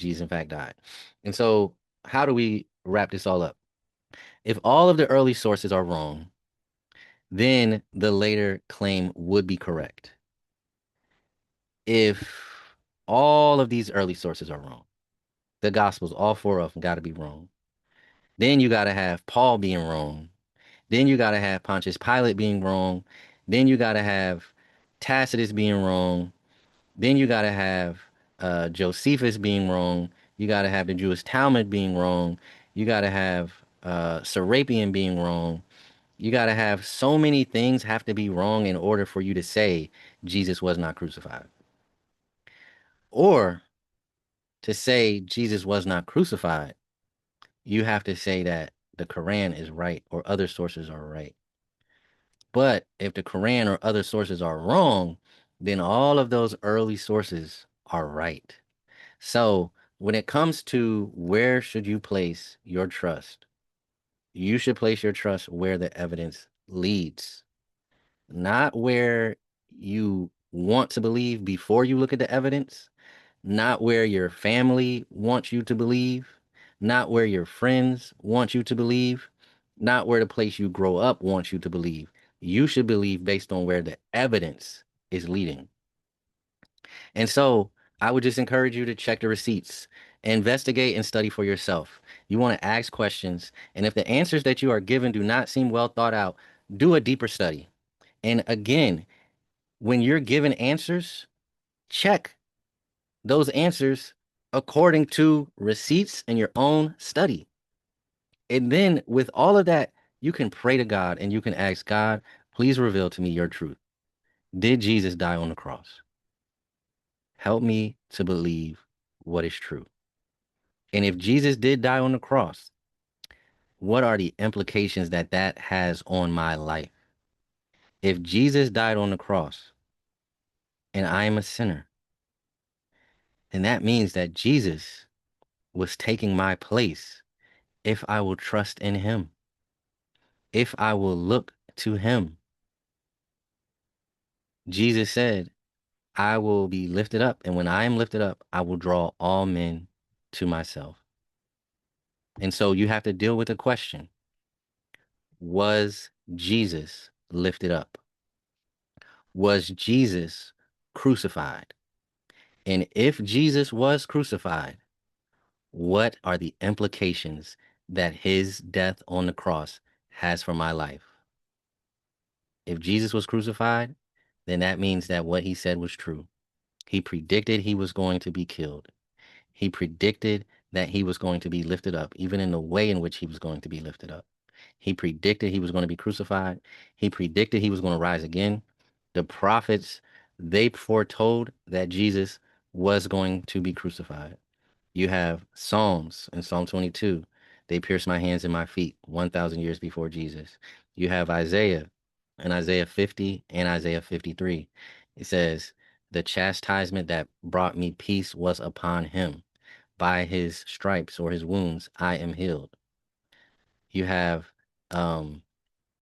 Jesus, in fact, died. And so, how do we wrap this all up? If all of the early sources are wrong, then the later claim would be correct. If all of these early sources are wrong, the Gospels, all four of them, got to be wrong. Then you got to have Paul being wrong. Then you got to have Pontius Pilate being wrong. Then you got to have Tacitus being wrong. Then you got to have Josephus being wrong. You got to have the Jewish Talmud being wrong. You got to have Serapion being wrong. You got to have so many things have to be wrong in order for you to say Jesus was not crucified. Or to say Jesus was not crucified, you have to say that the Quran is right or other sources are right. But if the Quran or other sources are wrong, then all of those early sources are right. So when it comes to where should you place your trust, you should place your trust where the evidence leads, not where you want to believe before you look at the evidence, not where your family wants you to believe, not where your friends want you to believe, not where the place you grow up wants you to believe. You should believe based on where the evidence is leading. And so I would just encourage you to check the receipts, investigate and study for yourself. You want to ask questions. And if the answers that you are given do not seem well thought out, do a deeper study. And again, when you're given answers, check those answers according to receipts and your own study. And then with all of that, you can pray to God and you can ask God, please reveal to me your truth. Did Jesus die on the cross? Help me to believe what is true. And if Jesus did die on the cross, what are the implications that that has on my life? If Jesus died on the cross and I am a sinner, then that means that Jesus was taking my place if I will trust in him, if I will look to him. Jesus said, I will be lifted up, and when I am lifted up, I will draw all men to myself. And so you have to deal with the question, was Jesus lifted up? Was Jesus crucified? And if Jesus was crucified, what are the implications that his death on the cross has for my life? If Jesus was crucified, then that means that what he said was true. He predicted he was going to be killed. He predicted that he was going to be lifted up, even in the way in which he was going to be lifted up. He predicted he was going to be crucified. He predicted he was going to rise again. The prophets, they foretold that Jesus was going to be crucified. You have Psalms in Psalm 22. They pierced my hands and my feet 1,000 years before Jesus. You have Isaiah in Isaiah 50 and Isaiah 53. It says, the chastisement that brought me peace was upon him. By his stripes or his wounds, I am healed. You have